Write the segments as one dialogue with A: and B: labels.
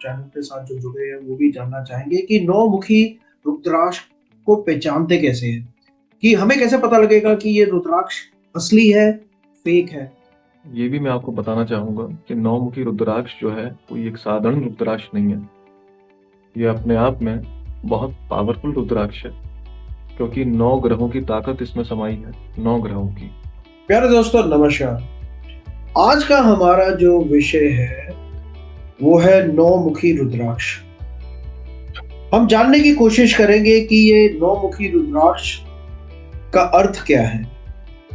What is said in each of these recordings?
A: Channel के साथ जो जुड़े हैं वो भी जानना चाहेंगे कि नौ मुखी रुद्राक्ष को पहचानते कैसे हैं, कि हमें कैसे पता लगेगा कि ये रुद्राक्ष असली है, फेक है।
B: ये भी मैं आपको बताना चाहूंगा कि नौमुखी रुद्राक्ष जो है कोई एक साधारण रुद्राक्ष नहीं है। ये अपने आप में बहुत पावरफुल रुद्राक्ष है, क्योंकि 9 ग्रहों की ताकत इसमें समाई है। 9 ग्रहों की।
A: प्यारे दोस्तों नमस्कार। आज का हमारा जो विषय है वो है नौ मुखी रुद्राक्ष। हम जानने की कोशिश करेंगे कि ये नौ मुखी रुद्राक्ष का अर्थ क्या है।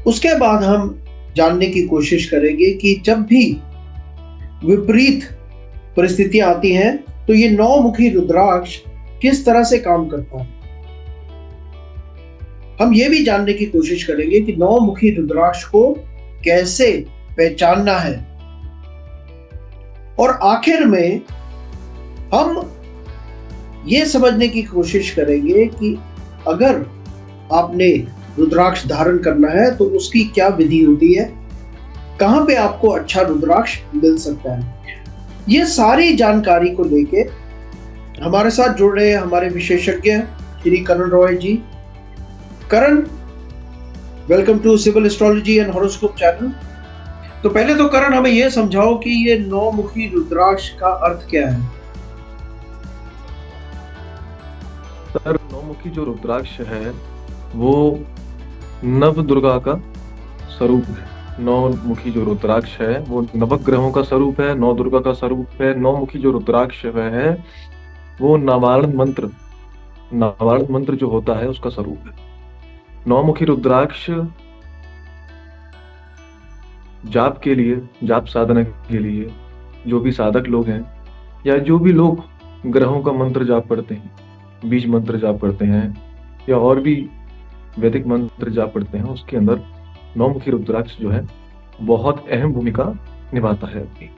A: उसके बाद हम जानने की कोशिश करेंगे कि जब भी विपरीत परिस्थितियां आती हैं तो ये नौ मुखी रुद्राक्ष किस तरह से काम करता है। हम ये भी जानने की कोशिश करेंगे कि नौ मुखी रुद्राक्ष को कैसे पहचानना है, और आखिर में हम ये समझने की कोशिश करेंगे कि अगर आपने रुद्राक्ष धारण करना है तो उसकी क्या विधि होती है, कहां पे आपको अच्छा रुद्राक्ष मिल सकता है। ये सारी जानकारी को लेके हमारे साथ जुड़ रहे हैं हमारे विशेषज्ञ Shri Karan Roy ji. Karan, welcome to civil astrology and horoscope channel. तो पहले तो करण हमें यह समझाओ कि ये नौ मुखी रुद्राक्ष का अर्थ क्या है।
B: सर, नौमुखी जो रुद्राक्ष है वो नव दुर्गा का स्वरूप है। 9 मुखी जो रुद्राक्ष है वो नवग्रहों का स्वरूप है, 9 दुर्गा का स्वरूप है। 9 मुखी जो रुद्राक्ष है वो नवारण मंत्र जो होता है उसका स्वरूप है। 9 मुखी रुद्राक्ष जाप के लिए, जाप साधना के लिए जो भी साधक लोग हैं या जो भी लोग ग्रहों का मंत्र जाप पढ़ते हैं, बीज मंत्र जाप पढ़ते हैं या और भी वैदिक मंत्र जाप पढ़ते हैं, उसके अंदर 9 मुखी रुद्राक्ष जो है बहुत अहम भूमिका निभाता है अपनी।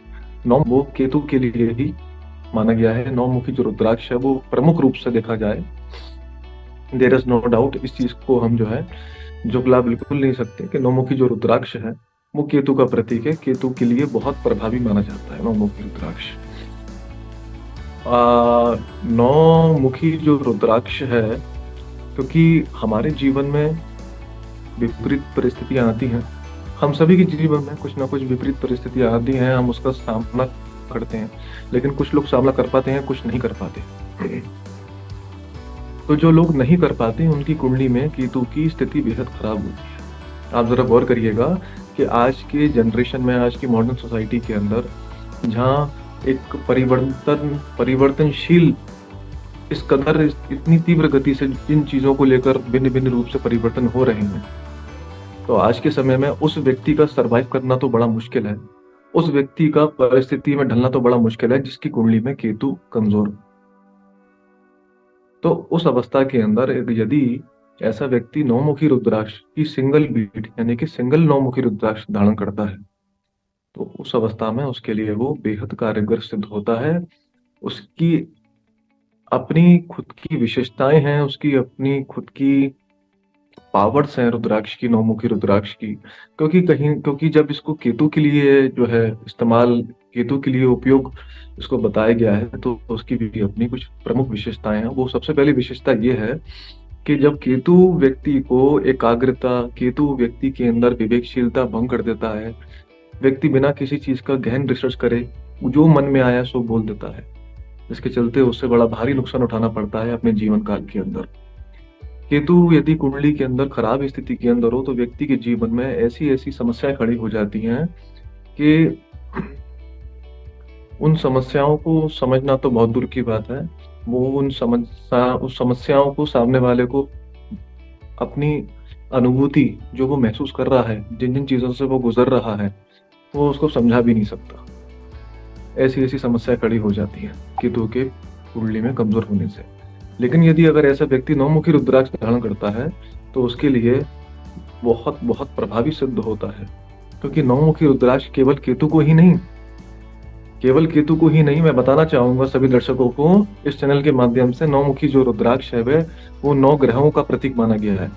B: वो केतु के लिए ही माना गया है। 9 मुखी जो रुद्राक्ष है वो प्रमुख रूप से देखा जाए, देयर इज नो डाउट, इस चीज को हम जो है जुगला बिल्कुल नहीं सकते कि 9 मुखी जो रुद्राक्ष है वो केतु का प्रतीक है। केतु के लिए बहुत प्रभावी माना जाता है 9 मुखी रुद्राक्ष। 9 मुखी जो रुद्राक्ष है, क्योंकि हमारे जीवन में विपरीत परिस्थितियां आती हैं, हम सभी के जीवन में कुछ ना कुछ विपरीत परिस्थितियां आती हैं, हम उसका सामना करते हैं। लेकिन कुछ लोग सामना कर पाते हैं, कुछ नहीं कर पाते। तो जो लोग नहीं कर पाते उनकी कुंडली में केतु की स्थिति बेहद खराब होती है। आप जरा गौर करिएगा कि आज के जनरेशन में, आज की मॉडर्न सोसाइटी के अंदर, जहाँ एक परिवर्तनशील इस कदर इतनी तीव्र गति से जिन चीजों को लेकर भिन्न भिन्न रूप से परिवर्तन हो रहे हैं, तो आज के समय में उस व्यक्ति का सरवाइव करना तो बड़ा मुश्किल है, उस व्यक्ति का परिस्थिति में ढलना तो बड़ा मुश्किल है जिसकी कुंडली में केतु कमजोर हो। तो उस अवस्था के अंदर यदि ऐसा व्यक्ति 9 मुखी रुद्राक्ष की सिंगल बीट यानी कि सिंगल 9 मुखी रुद्राक्ष धारण करता है, तो उस अवस्था में उसके लिए वो बेहद कारगर सिद्ध होता है। उसकी अपनी खुद की विशेषताएं हैं, उसकी अपनी खुद की पावर्स हैं रुद्राक्ष की, 9 मुखी रुद्राक्ष की। क्योंकि जब इसको केतु के लिए जो है इस्तेमाल, केतु के लिए उपयोग इसको बताया गया है, तो उसकी भी अपनी कुछ प्रमुख विशेषताएं हैं। वो सबसे पहली विशेषता ये है कि जब केतु व्यक्ति को एकाग्रता, केतु व्यक्ति के अंदर विवेकशीलता भंग कर देता है, व्यक्ति बिना किसी चीज का गहन रिसर्च करे जो मन में आया सो बोल देता है, जिसके चलते उससे बड़ा भारी नुकसान उठाना पड़ता है अपने जीवन काल के अंदर। केतु यदि कुंडली के अंदर खराब स्थिति के अंदर हो तो व्यक्ति के जीवन में ऐसी ऐसी समस्याएं खड़ी हो जाती हैं कि उन समस्याओं को समझना तो बहुत दूर की बात है, वो उस समस्याओं को सामने वाले को अपनी अनुभूति जो वो महसूस कर रहा है, जिन जिन चीजों से वो गुजर रहा है, वो उसको समझा भी नहीं सकता। ऐसी ऐसी समस्या खड़ी हो जाती है केतु के कुंडली में कमजोर होने से। लेकिन यदि अगर ऐसा व्यक्ति 9 मुखी रुद्राक्ष धारण करता है तो उसके लिए बहुत बहुत प्रभावी सिद्ध होता है, क्योंकि 9 मुखी रुद्राक्ष केवल केतु को ही नहीं, मैं बताना चाहूंगा सभी दर्शकों को इस चैनल के माध्यम से, 9 मुखी जो रुद्राक्ष है वो 9 ग्रहों का प्रतीक माना गया है।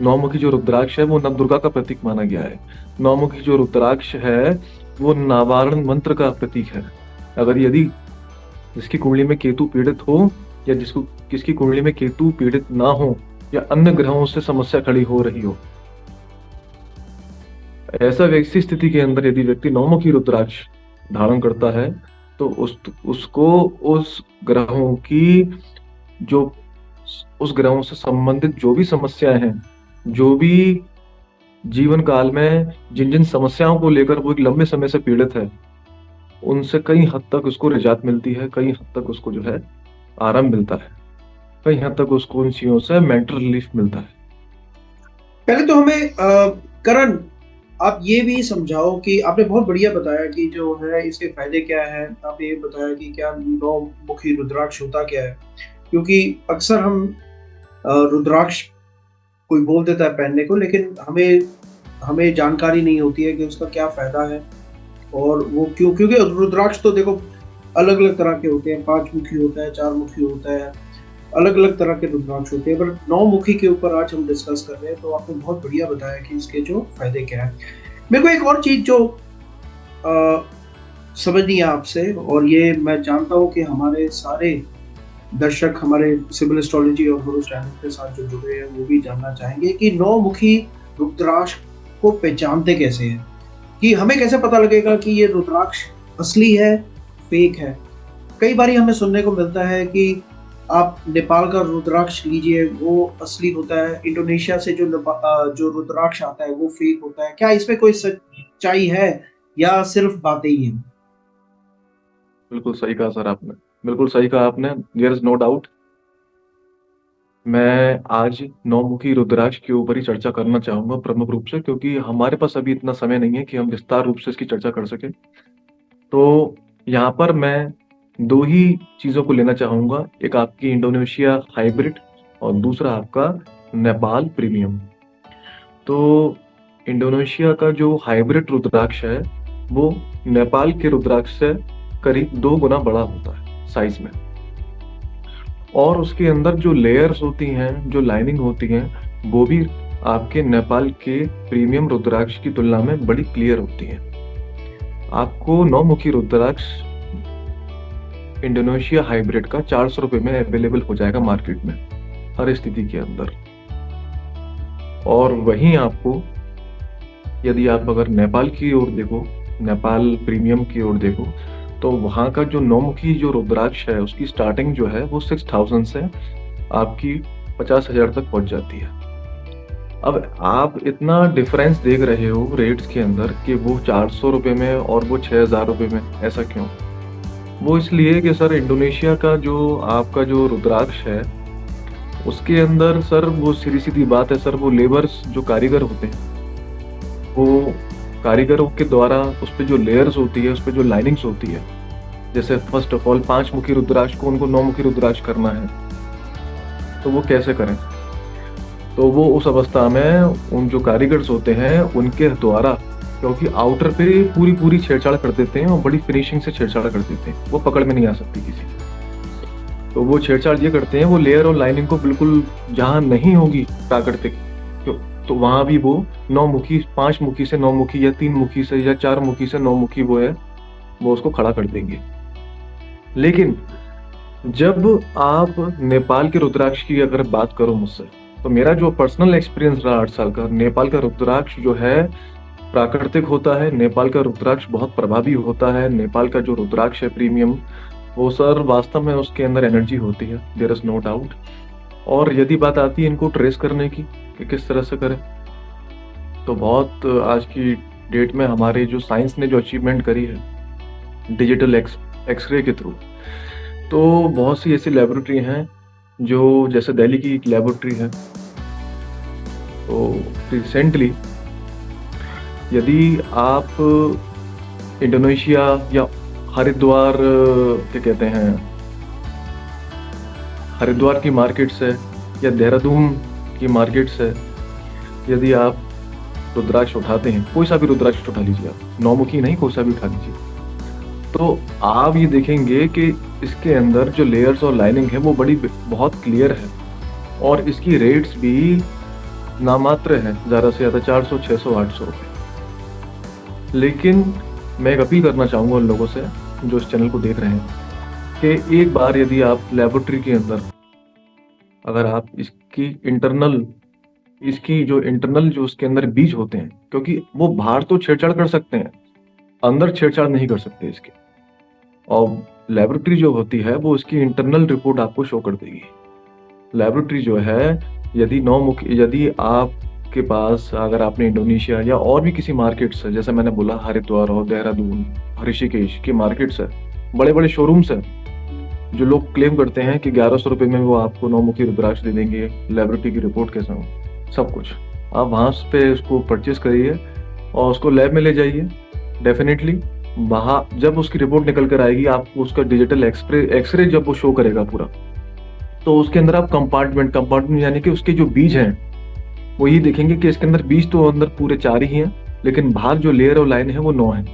B: 9 मुखी जो रुद्राक्ष है वो नव दुर्गा का प्रतीक माना गया है। 9 मुखी जो रुद्राक्ष है वो नावारण मंत्र का प्रतीक है। अगर यदि जिसकी कुंडली में केतु पीड़ित हो या किसकी कुंडली में केतु पीड़ित ना हो या अन्य ग्रहों से समस्या खड़ी हो रही हो, ऐसी स्थिति के अंदर यदि व्यक्ति नौमुखी रुद्राक्ष धारण करता है तो उसको उस ग्रहों की जो उस ग्रहों से संबंधित जो भी समस्याएं हैं, जो भी जीवन काल में जिन जिन समस्याओं को लेकर वो एक लंबे समय से पीड़ित है, उनसे कई हद तक उसको निजात मिलती है, कई हद तक उसको जो है आराम मिलता है, कई हद तक उसको उन चीजों से मेंटल रिलीफ मिलता है।
A: पहले तो हमें करण, आप ये भी समझाओ कि आपने बहुत बढ़िया बताया कि जो है इसके फायदे क्या है। आपने ये बताया कि क्या नौ मुखी रुद्राक्ष होता क्या है, क्योंकि अक्सर हम रुद्राक्ष कोई बोल देता है पहनने को, लेकिन हमें हमें जानकारी नहीं होती है कि उसका क्या फायदा है और वो क्यों। क्योंकि रुद्राक्ष तो देखो अलग अलग तरह के होते हैं, 5 मुखी होता है, 4 मुखी होता है, अलग अलग तरह के रुद्राक्ष होते हैं। पर 9 मुखी के ऊपर आज हम डिस्कस कर रहे हैं, तो आपने बहुत बढ़िया बताया कि इसके जो फायदे क्या है। मेरे को एक और चीज जो समझनी है आपसे, और ये मैं जानता हूँ कि हमारे सारे दर्शक हमारे सिविल एस्ट्रोलॉजी और गुरु चैनल के साथ जो जुड़े हैं वो भी जानना चाहेंगे कि 9 मुखी रुद्राक्ष को पहचानते कैसे हैं, कि हमें कैसे पता लगेगा कि ये रुद्राक्ष असली है, फेक है। कई बार हमें सुनने को मिलता है कि आप नेपाल का रुद्राक्ष लीजिए, वो असली होता है, इंडोनेशिया से जो रुद्राक्ष आता है वो फेक होता है। क्या इसमें कोई सच्चाई है या सिर्फ बातें ही हैं?
B: बिल्कुल सही कहा सर आपने, बिल्कुल सही कहा आपने, देयर इज नो डाउट। मैं आज नौमुखी रुद्राक्ष के ऊपर ही चर्चा करना चाहूंगा प्रमुख रूप से, क्योंकि हमारे पास अभी इतना समय नहीं है कि हम विस्तार रूप से इसकी चर्चा कर सके। तो यहाँ पर मैं 2 ही चीजों को लेना चाहूंगा, एक आपकी इंडोनेशिया हाइब्रिड और दूसरा आपका नेपाल प्रीमियम। तो इंडोनेशिया का जो हाइब्रिड रुद्राक्ष है वो नेपाल के रुद्राक्ष से करीब 2 गुना बड़ा होता है साइज में, और उसके अंदर जो लेयर्स होती हैं, जो लाइनिंग होती हैं, वो भी आपके नेपाल के प्रीमियम रुद्राक्ष की तुलना में बड़ी क्लियर होती हैं। आपको 9 मुखी रुद्राक्ष इंडोनेशिया हाइब्रिड का 400 रुपए में अवेलेबल हो जाएगा मार्केट में हर स्थिति के अंदर। और वहीं आपको यदि आप अगर नेपाल की ओर देखो, नेपाल प्रीमियम की ओर देखो, तो वहाँ का जो 9 मुखी जो रुद्राक्ष है उसकी स्टार्टिंग जो है वो 6000 से आपकी 50,000 तक पहुंच जाती है। अब आप इतना डिफरेंस देख रहे हो रेट्स के अंदर कि वो 400 रुपए में और वो 6000 रुपए में, ऐसा क्यों? वो इसलिए कि सर इंडोनेशिया का जो आपका जो रुद्राक्ष है उसके अंदर सर वो सीधी सीधी बात है सर, वो लेबर्स जो कारीगर होते हैं, वो कारीगरों के द्वारा उस पे जो लेयर्स होती है, उस पे जो लाइनिंग्स होती है, जैसे फर्स्ट ऑफ ऑल 5 मुखी रुद्राक्ष को उनको 9 मुखी रुद्राक्ष करना है, तो वो कैसे करें? तो वो उस अवस्था में उन जो कारीगर्स होते हैं उनके द्वारा, क्योंकि आउटर पे पूरी पूरी छेड़छाड़ कर देते हैं और बड़ी फिनिशिंग से छेड़छाड़ कर देते हैं, वो पकड़ में नहीं आ सकती किसी की। तो वो छेड़छाड़ ये करते हैं, वो लेयर और लाइनिंग को बिल्कुल जहाँ नहीं होगी प्राकृतिक, तो वहां भी वो 9 मुखी, 5 मुखी से 9 मुखी या 3 मुखी से या 4 मुखी से 9 मुखी वो है वो उसको खड़ा कर देंगे। लेकिन जब आप नेपाल के रुद्राक्ष की अगर बात करो मुझसे, तो मेरा जो पर्सनल एक्सपीरियंस रहा 8 साल का, नेपाल का रुद्राक्ष जो है प्राकृतिक होता है, नेपाल का रुद्राक्ष बहुत प्रभावी होता है। नेपाल का जो रुद्राक्ष है प्रीमियम, वो सर वास्तव में उसके अंदर एनर्जी होती है, देयर इज नो डाउट। और यदि बात आती है इनको ट्रेस करने की कि किस तरह से करें, तो बहुत आज की डेट में हमारे जो साइंस ने जो अचीवमेंट करी है डिजिटल एक्सरे के थ्रू, तो बहुत सी ऐसी लेबोरेटरी हैं जो, जैसे दिल्ली की एक लेबोरेटरी है, तो रिसेंटली यदि आप इंडोनेशिया या हरिद्वार, क्या कहते हैं, हरिद्वार की मार्केट से या देहरादून की मार्केट से यदि आप रुद्राक्ष उठाते हैं, कोई सा भी रुद्राक्ष उठा लीजिए आप, 9 मुखी नहीं, कोई सा भी उठा लीजिए, तो आप ये देखेंगे कि इसके अंदर जो लेयर्स और लाइनिंग है वो बहुत क्लियर है, और इसकी रेट्स भी नामात्र है, ज़्यादा से ज़्यादा 400, 600, 800 रुपये। लेकिन मैं एक अपील करना चाहूँगा उन लोगों से जो इस चैनल को देख रहे हैं कि एक बार यदि आप लेबोरेटरी के अंदर अगर आप इसकी जो इंटरनल जो उसके अंदर बीज होते हैं, क्योंकि वो बाहर तो छेड़छाड़ कर सकते हैं, अंदर छेड़छाड़ नहीं कर सकते इसके। और लेबोरेटरी जो होती है वो इसकी इंटरनल रिपोर्ट आपको शो कर देगी। लेबोरेटरी जो है, यदि आपके पास, अगर आपने इंडोनेशिया या और भी किसी मार्केट्स है, जैसे मैंने बोला हरिद्वार और देहरादून, ऋषिकेश के मार्केट्स है, बड़े बड़े शोरूम्स है, जो लोग क्लेम करते हैं कि 1100 रुपए में वो आपको 9-मुखी रुद्राक्ष दे देंगे लेबोरेटरी की रिपोर्ट के साथ, सब कुछ। आप वहां पे उसको परचेज करिए और उसको लैब में ले जाइए। डेफिनेटली वहां जब उसकी रिपोर्ट निकल कर आएगी, आपको उसका डिजिटल एक्सरे जब वो शो करेगा पूरा, तो उसके अंदर आप कंपार्टमेंट यानी कि उसके जो बीज हैं वो ये देखेंगे कि इसके अंदर बीज तो अंदर पूरे 4 ही हैं, लेकिन बाहर जो लेयर और लाइन है वो 9 है।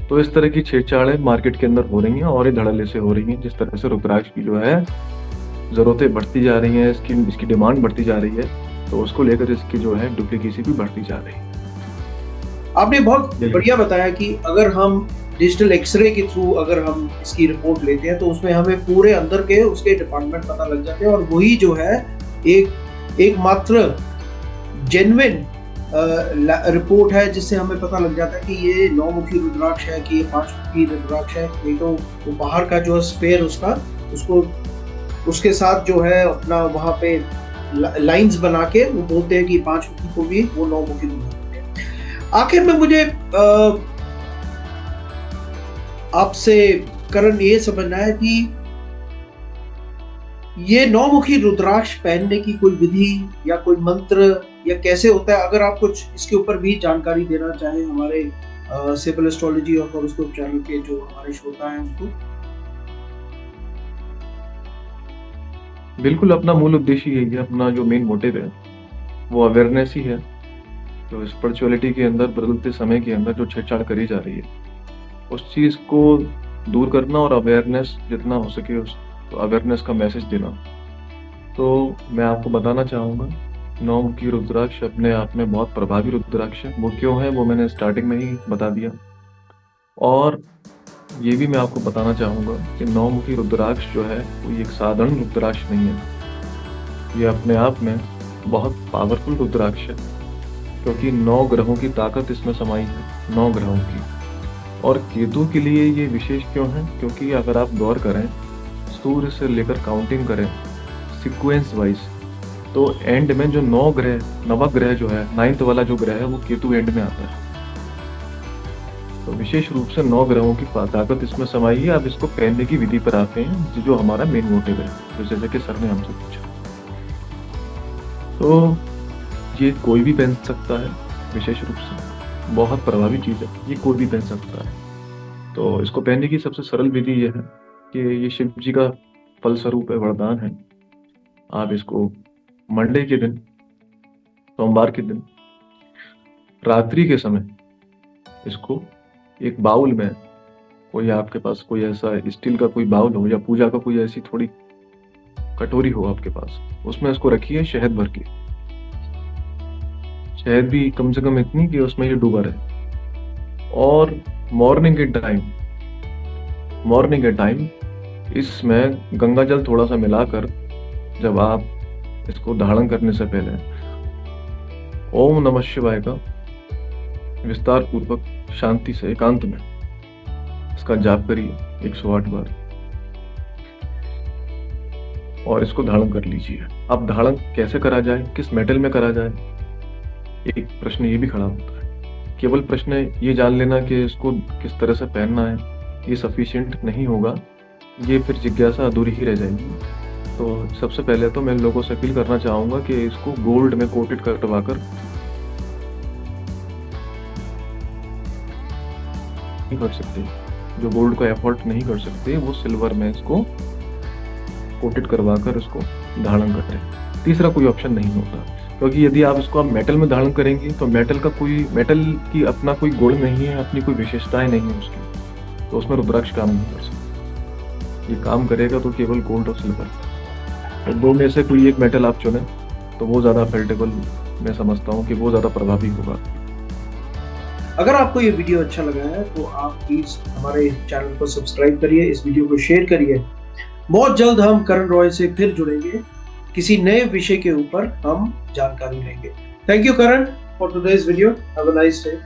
B: तो इस तरह की छेड़छाड़ें मार्केट के अंदर हो रही हैं और ये धड़ल्ले से हो रही हैं। जिस तरह से रुद्राक्ष की जो है जरूरतें बढ़ती जा रही हैं, इसकी डिमांड बढ़ती जा रही है, तो उसको लेकर इसकी जो है डुप्लीकेसी भी बढ़ती जा रही है।
A: आपने बहुत बढ़िया बताया कि अगर हम डिजिटल एक्सरे के थ्रू अगर हम इसकी रिपोर्ट लेते हैं तो उसमें हमें पूरे अंदर के उसके डिपार्टमेंट पता लग जाते हैं, और वही जो है एक मात्र जेन्युइन रिपोर्ट है जिससे हमें पता लग जाता है कि ये 9-मुखी रुद्राक्ष है कि ये 5-मुखी रुद्राक्ष है। नहीं तो वो बाहर का जो स्पेयर उसको उसके साथ जो है अपना वहां पे लाइंस बना के वो बोलते हैं कि 5-मुखी को भी वो 9-मुखी रुद्राक्ष है। आखिर में मुझे आपसे करण ये समझना है कि ये 9-मुखी रुद्राक्ष पहनने की कोई विधि या कोई मंत्र या कैसे होता है, अगर आप कुछ इसके ऊपर भी जानकारी देना चाहें हमारे सिंपल एस्ट्रोलॉजी और हॉरोस्कोप चैनल के जो हमारे श्रोता हैं उनको।
B: बिल्कुल, अपना मूल उद्देश्य यही है, अपना जो मेन मोटिव है वो अवेयरनेस ही है। जो स्पिरिचुअलिटी के अंदर बदलते समय के अंदर जो छेड़छाड़ करी जा रही है उस चीज को दूर करना और अवेयरनेस जितना हो सके उस अवेयरनेस का मैसेज देना। तो मैं आपको बताना चाहूँगा 9-मुखी रुद्राक्ष अपने आप में बहुत प्रभावी रुद्राक्ष है। वो क्यों है वो मैंने स्टार्टिंग में ही बता दिया। और ये भी मैं आपको बताना चाहूँगा कि 9-मुखी रुद्राक्ष जो है वो एक साधारण रुद्राक्ष नहीं है। ये अपने आप में बहुत पावरफुल रुद्राक्ष है, क्योंकि 9 ग्रहों की ताकत इसमें समाई है, 9 ग्रहों की। और केतु के लिए ये विशेष क्यों है, क्योंकि अगर आप गौर करें, सूर्य से लेकर काउंटिंग करें सीक्वेंस वाइज, तो एंड में जो 9 ग्रह, नवग्रह जो है, 9th वाला जो ग्रह है वो केतु एंड में आता है। तो विशेष रूप से 9 ग्रहों की ताकत इसमें समाई है। अब इसको पहनने की विधि पर आते हैं, जो हमारा मेन मोटिव है, तो जैसे कि सर ने हमसे पूछा। तो ये कोई भी पहन सकता है, विशेष रूप से बहुत प्रभावी चीज है, ये कोई भी पहन सकता है। तो इसको पहनने की सबसे सरल विधि ये है कि ये शिव जी का फलस्वरूप है, वरदान है। आप इसको मंडे के दिन, सोमवार के दिन रात्रि के समय इसको एक बाउल में, कोई आपके पास कोई ऐसा स्टील का कोई बाउल हो या पूजा का कोई ऐसी थोड़ी कटोरी हो आपके पास, उसमें इसको रखिए शहद भर के। शहद भी कम से कम इतनी कि उसमें ये डूबा रहे। और मॉर्निंग के टाइम इसमें गंगा जल थोड़ा सा मिलाकर, जब आप इसको धारण करने से पहले ओम नमः शिवाय का विस्तार पूर्वक शांति से एकांत में इसका जाप करिए 108 बार और इसको धारण कर लीजिए। अब धारण कैसे करा जाए, किस मेटल में करा जाए, एक प्रश्न ये भी खड़ा होता है। केवल प्रश्न ये जान लेना कि इसको किस तरह से पहनना है ये सफिशिएंट नहीं होगा, ये फिर जिज्ञासा अधूरी ही रह जाएगी। तो सबसे पहले तो मैं लोगों से अपील करना चाहूंगा कि इसको गोल्ड में कोटेड करवाकर नहीं कर सकते, जो गोल्ड को एफोर्ड नहीं कर सकते वो सिल्वर में इसको कोटेड करवाकर इसको धारण करें। तीसरा कोई ऑप्शन नहीं होता, क्योंकि यदि आप इसको मेटल में धारण करेंगे तो मेटल की अपना कोई गुण नहीं है, अपनी कोई विशेषताएं नहीं है उसकी, तो उसमें रुद्राक्ष काम नहीं कर सकता। ये काम करेगा तो केवल गोल्ड और सिल्वर। तो दो में से कोई एक मेटल आप चुने तो वो ज़्यादा अफोर्डेबल, मैं समझता हूँ कि वो ज़्यादा प्रभावी होगा।
A: अगर आपको ये वीडियो अच्छा लगा है तो आप प्लीज हमारे चैनल को सब्सक्राइब करिए, इस वीडियो को शेयर करिए। बहुत जल्द हम करण रॉय से फिर जुड़ेंगे, किसी नए विषय के ऊपर हम जानकारी लेंगे। Thank you Karan for today's video. Have a nice day.